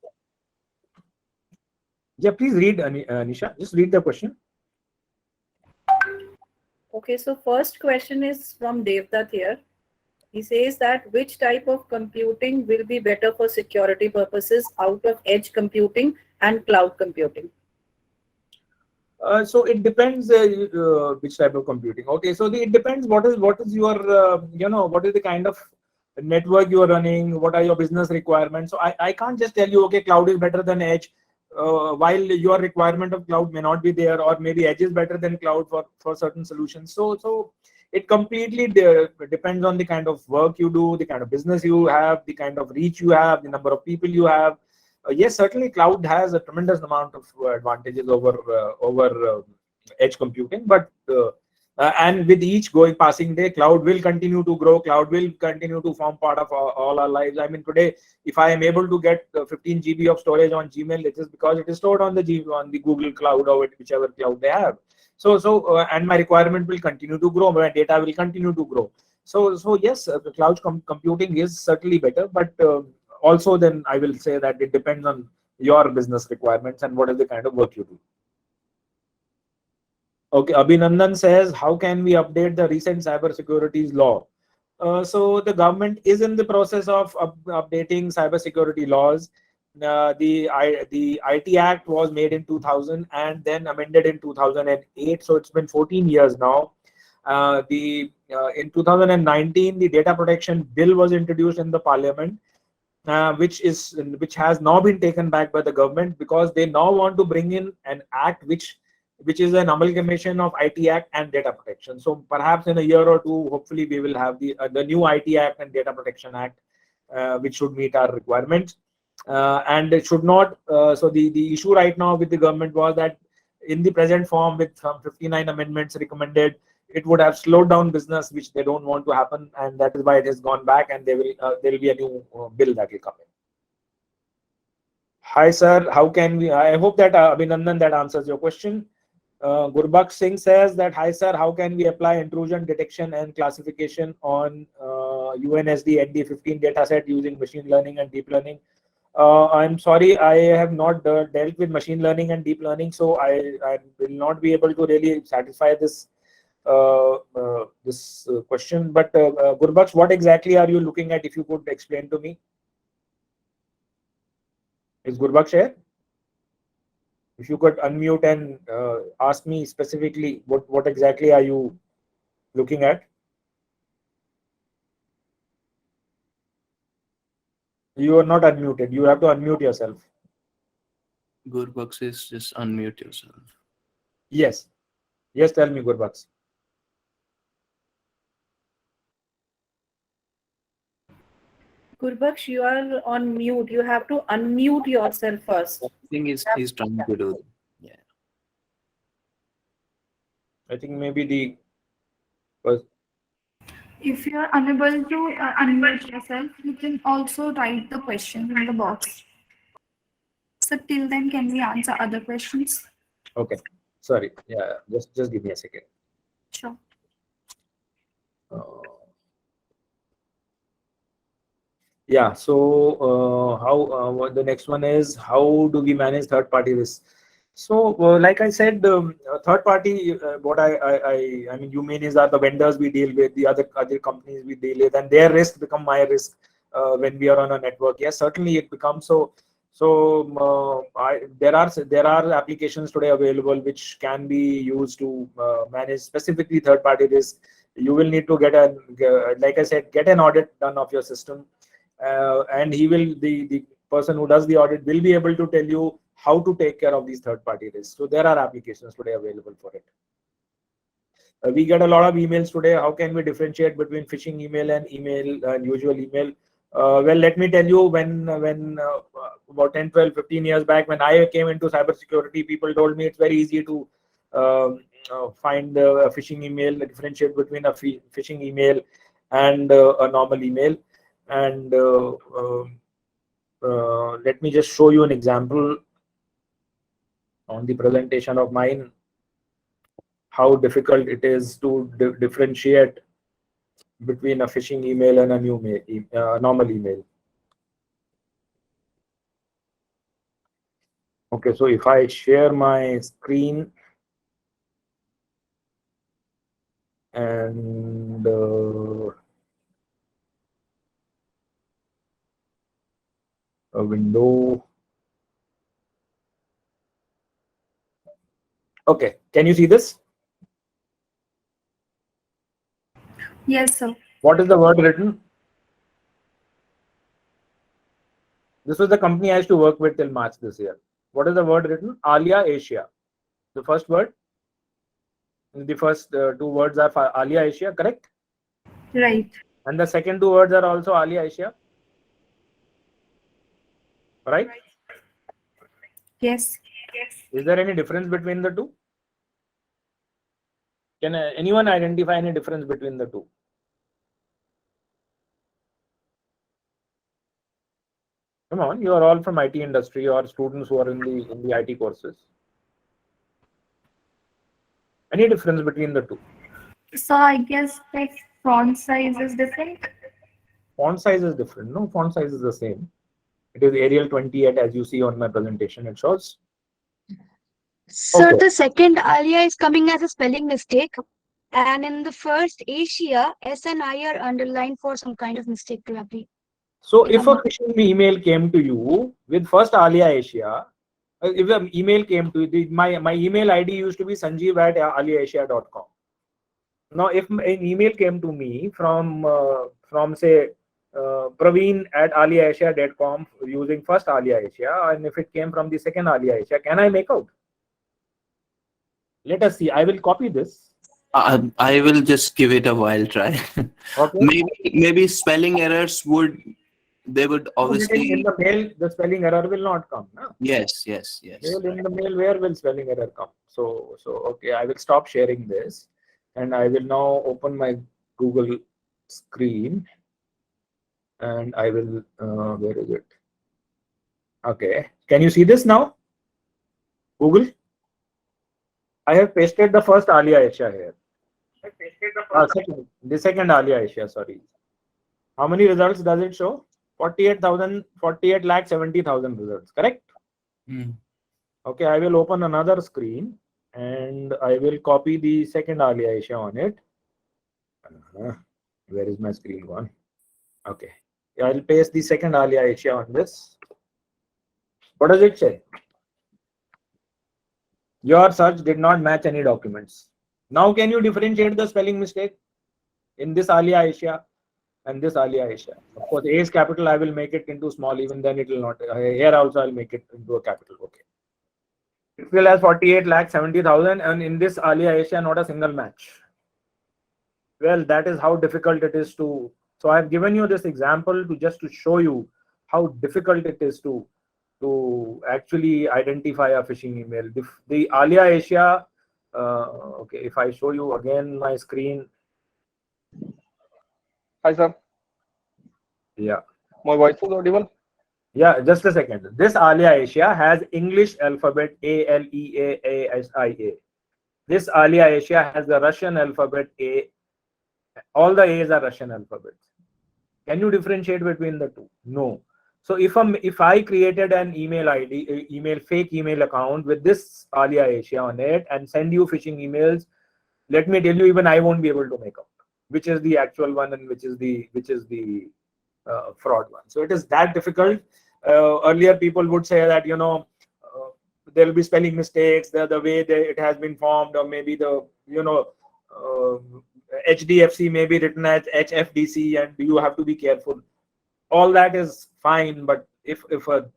Yeah, please read, Anisha. Just read the question. Okay, so first question is from Devdutt here. He says that which type of computing will be better for security purposes out of edge computing and cloud computing? So it depends which type of computing. Okay, so it depends what is your what is the kind of network you are running, what are your business requirements. So I can't just tell you, okay, cloud is better than edge, while your requirement of cloud may not be there, or maybe edge is better than cloud for certain solutions. So it completely depends on the kind of work you do, the kind of business you have, the kind of reach you have, the number of people you have. Yes, certainly cloud has a tremendous amount of advantages over edge computing, but and with each passing day, cloud will continue to grow. Cloud will continue to form part of all our lives. I mean, today, if I am able to get 15 GB of storage on Gmail, it is because it is stored on the Google Cloud or whichever cloud they have. And my requirement will continue to grow. My data will continue to grow. So yes, the cloud computing is certainly better, but also then I will say that it depends on your business requirements and what is the kind of work you do. Okay, Abhinandan says, how can we update the recent cybersecurity law? So the government is in the process of updating cybersecurity laws. The IT Act was made in 2000 and then amended in 2008. So it's been 14 years now. In 2019, the Data Protection Bill was introduced in the Parliament, which has now been taken back by the government because they now want to bring in an act which is an amalgamation of IT Act and Data Protection. So perhaps in a year or two, hopefully we will have the new IT Act and Data Protection Act, which should meet our requirements. And it should not. So the issue right now with the government was that in the present form, with some 59 amendments recommended, it would have slowed down business, which they don't want to happen, and that is why it has gone back. And there will be a new bill that will come in. Hi sir, how can we? I hope that Abhinandan, that answers your question. Gurbakh Singh says that, hi sir, how can we apply intrusion detection and classification on UNSD ND15 dataset using machine learning and deep learning? I'm sorry, I have not dealt with machine learning and deep learning, so I will not be able to really satisfy this question. But Gurbakh, what exactly are you looking at? If you could explain to me. Is Gurbakh here? If you could unmute and ask me specifically what exactly are you looking at? You are not unmuted. You have to unmute yourself. Gurbakh says just unmute yourself. Yes. Yes, tell me, Gurbakh. Gurbaksh, you are on mute. You have to unmute yourself first. I think he's trying to do. Yeah. I think maybe If you are unable to unmute yourself, you can also write the question in the box. So till then, can we answer other questions? okay. Sorry. Yeah. Just give me a second. Sure. Yeah. So how the next one is, how do we manage third-party risks? So like I said, third-party, what I mean, you mean is that the vendors we deal with, the other companies we deal with, and their risk become my risk when we are on a network. Yes, certainly it becomes so. So there are applications today available which can be used to manage specifically third-party risk. You will need to like I said, get an audit done of your system. And the person who does the audit will be able to tell you how to take care of these third-party risks. So there are applications today available for it. We get a lot of emails today. How can we differentiate between phishing email and usual email? Well, let me tell you, when about 10, 12, 15 years back, when I came into cybersecurity, people told me it's very easy to find a phishing email, differentiate between a phishing email and a normal email. And let me just show you an example on the presentation of mine, how difficult it is to differentiate between a phishing email and a normal email. Okay, so if I share my screen and a window. Okay, can you see this? Yes, sir. What is the word written? This was the company I used to work with till March this year. What is the word written? Alia Asia. The first word. The first two words are Alia Asia, correct? Right. And the second two words are also Alia Asia, right? Yes. Is there any difference between the two? Can anyone identify any difference between the two? Come on, you are all from IT industry or students who are in the IT courses. Any difference between the two? So I guess like font size is different. Font size is different. No, font size is the same. It is Arial 28 as you see on my presentation. It shows. So Okay. the second alia is coming as a spelling mistake, and in the first Asia, S and I are underlined for some kind of mistake probably. So if a phishing email came to you with first Alia Asia, if an email came to you, my email ID used to be sanjeev@aliaasia.com. Now, if an email came to me from say praveen@aliaasia.com using first Alia Asia, and if it came from the second Alia Asia, can I make out? Let us see. I will copy this. I will just give it a while try. Okay. Maybe spelling errors would obviously. In the mail, the spelling error will not come. No? Yes. Mail in the mail, where will spelling error come? So okay, I will stop sharing this, and I will now open my Google screen, and I will. Where is it? Okay, can you see this now? Google. I have pasted the first Alia Asia here. The second Alia Asia. Sorry. How many results does it show? 48,70,000 results. Correct. Okay, I will open another screen and I will copy the second Alia Asia on it. Where is my screen gone? Okay, I will paste the second Alia Asia on this. What does it say? Your search did not match any documents. Now, can you differentiate the spelling mistake in this Alia Asia and this Alia Asia? Of course, A is capital. I will make it into small. Even then, it will not. Here also, I'll make it into a capital. Okay. It still has 48,70,000, and in this Alia Asia, not a single match. Well, that is how difficult it is to. So I've given you this example to show you how difficult it is to actually identify a phishing email. The Alia Asia. Okay, if I show you again my screen. Hi, sir. Yeah. My voice is audible? Yeah, just a second. This Alia Asia has English alphabet ALEAASIA. This Alia Asia has the Russian alphabet A. All the A's are Russian alphabets. Can you differentiate between the two? No. So if I created an email ID, fake email account with this Alia Asia on it and send you phishing emails, let me tell you, even I won't be able to make out which is the actual one and which is the fraud one. So it is that difficult. Earlier, people would say that there will be spelling mistakes, the way it has been formed, or maybe the HDFC may be written as HFDC, and you have to be careful. All that is fine, but if a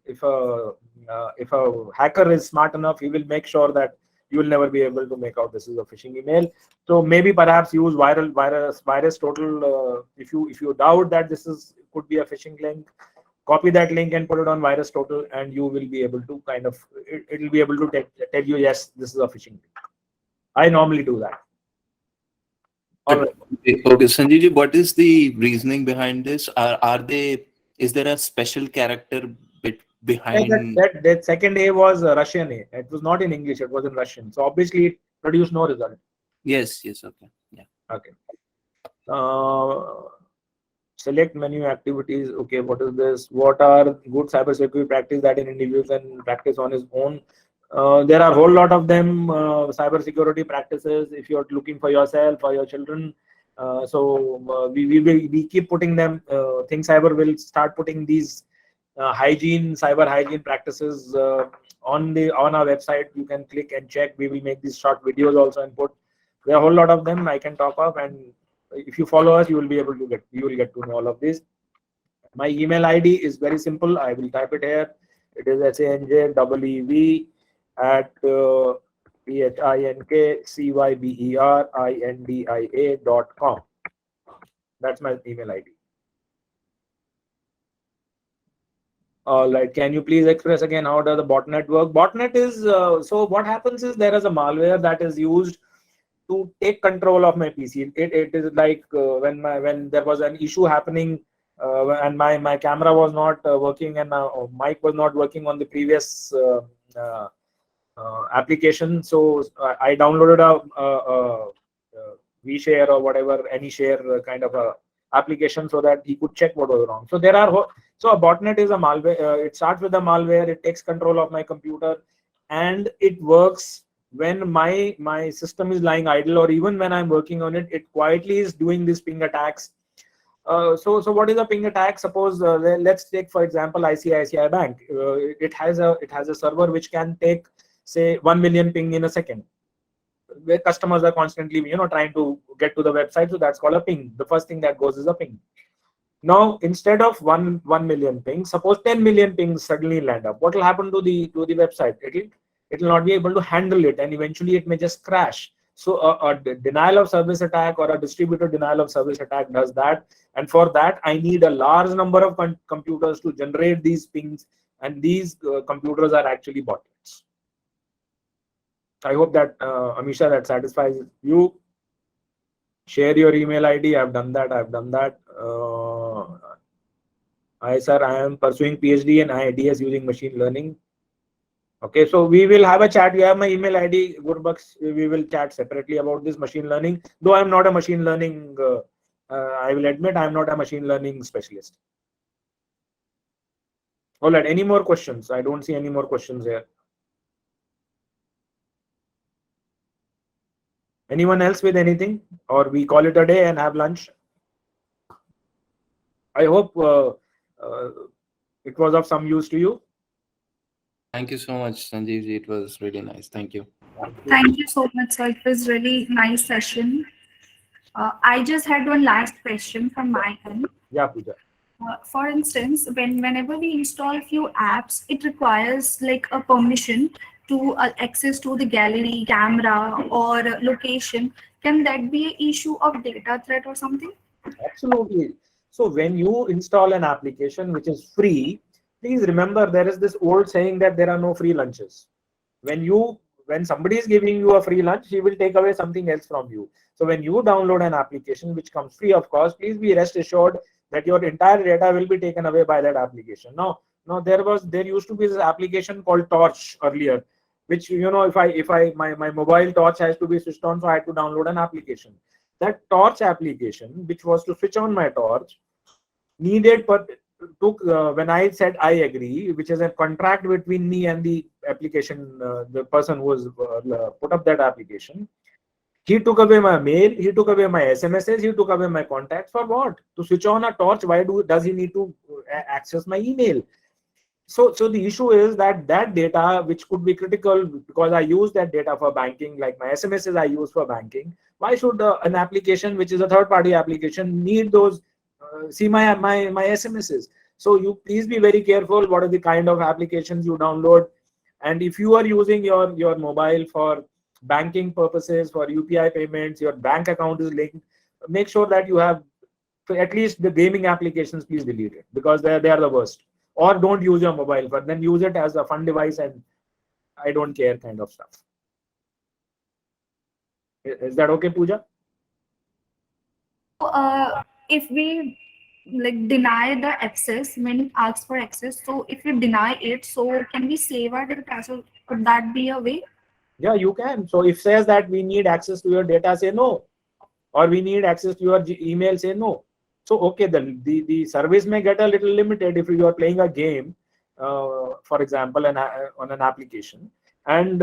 hacker is smart enough, he will make sure that you will never be able to make out this is a phishing email. So maybe perhaps use VirusTotal. If you doubt that could be a phishing link, copy that link and put it on VirusTotal, and you will be able to it will be able to tell you, yes, this is a phishing link. I normally do that. All right. Okay, Sanjeev ji, what is the reasoning behind this? Is there a special character bit behind? That second A was Russian A. It was not in English, it was in Russian. So obviously it produced no result. Yes, okay. Yeah. Okay. Select menu activities. Okay, what is this? What are good cybersecurity practices that an individual can practice on his own? There are a whole lot of them, cybersecurity practices, if you're looking for yourself or your children. We keep putting them. Think Cyber will start putting these cyber hygiene practices on our website. You can click and check. We will make these short videos also and put. There are a whole lot of them I can talk of, and if you follow us, you will get to know all of this. My email ID is very simple. I will type it here. It is sanjeev@phinkcyberia.com. That's my email ID. All right. Can you please express again how does the botnet work? Botnet is so what happens is there is a malware that is used to take control of my PC. It is like when there was an issue happening and my camera was not working and my mic was not working on the previous uh, application. So I downloaded a vShare or whatever, any share kind of a application so that he could check what was wrong. So there are so a botnet is a malware. It starts with a malware. It takes control of my computer, and it works when my system is lying idle, or even when I'm working on it. It quietly is doing these ping attacks. So what is a ping attack? Suppose let's take for example ICICI Bank. It has a server which can take say 1 million ping in a second, where customers are constantly trying to get to the website. So that's called a ping. The first thing that goes is a ping. Now instead of 1 million pings, suppose 10 million pings suddenly land up. What will happen to the website? It'll not be able to handle it, and eventually it may just crash. So a denial of service attack or a distributed denial of service attack does that, and for that I need a large number of computers to generate these pings, and these computers are actually botnets. I hope that Amisha, that satisfies you. Share your email ID. I've done that. Hi sir, I am pursuing PhD in IDS using machine learning. Okay, so we will have a chat. You have my email ID, Gurbucks. We will chat separately about this machine learning. Though I'm not a machine learning, I will admit I'm not a machine learning specialist. All right, any more questions? I don't see any more questions here. Anyone else with anything? Or we call it a day and have lunch? I hope it was of some use to you. Thank you so much, Sanjeev ji. It was really nice. Thank you. Thank you so much, sir. It was really nice session. I just had one last question from my end. Yeah, Pooja. For instance, whenever we install a few apps, it requires like a permission to access to the gallery, camera, or location. Can that be an issue of data threat or something? Absolutely. So when you install an application which is free, please remember there is this old saying that there are no free lunches. When somebody is giving you a free lunch, he will take away something else from you. So when you download an application which comes free of cost, please be rest assured that your entire data will be taken away by that application. Now there used to be this application called Torch earlier, which if my mobile torch has to be switched on, so I had to download an application. That Torch application, which was to switch on my torch, took when I said I agree, which is a contract between me and the application, the person who was put up that application. He took away my mail, he took away my SMSs, he took away my contacts. For what? To switch on a torch, why does he need to access my email? So the issue is that data, which could be critical because I use that data for banking, like my SMSs I use for banking. Why should an application which is a third-party application need those? See my SMSs. So you please be very careful. What are the kind of applications you download? And if you are using your mobile for banking purposes, for UPI payments, your bank account is linked, make sure that you have at least the gaming applications. Please delete it because they are the worst. Or don't use your mobile, but then use it as a fun device and I don't care kind of stuff. Is that okay, Pooja? If we like deny the access when it asks for access, so if we deny it, so can we save our data? So could that be a way? Yeah, you can. So if says that we need access to your data, say no. Or we need access to your email, say no. So okay, the service may get a little limited if you are playing a game, for example, on an application, and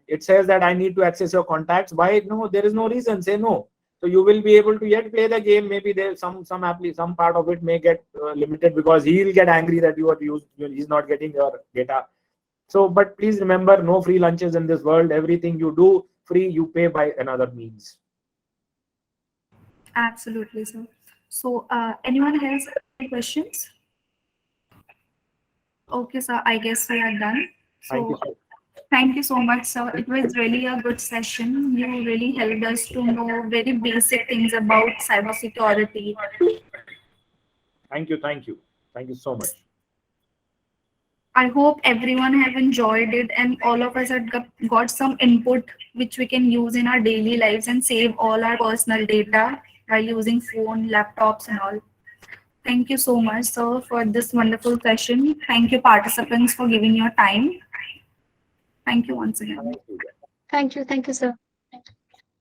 it says that I need to access your contacts. Why? No, there is no reason. Say no. So you will be able to yet play the game. Maybe there some part of it may get limited because he will get angry that he's not getting your data. So, but please remember, no free lunches in this world. Everything you do free, you pay by another means. Absolutely, sir. So, anyone has any questions? Okay, sir. I guess we are done. So, thank you so much, sir. It was really a good session. You really helped us to know very basic things about cybersecurity. Thank you so much. I hope everyone have enjoyed it and all of us have got some input which we can use in our daily lives and save all our personal data by using phone, laptops and all. Thank you so much, sir, for this wonderful session. Thank you, participants, for giving your time. Thank you once again. Thank you, sir.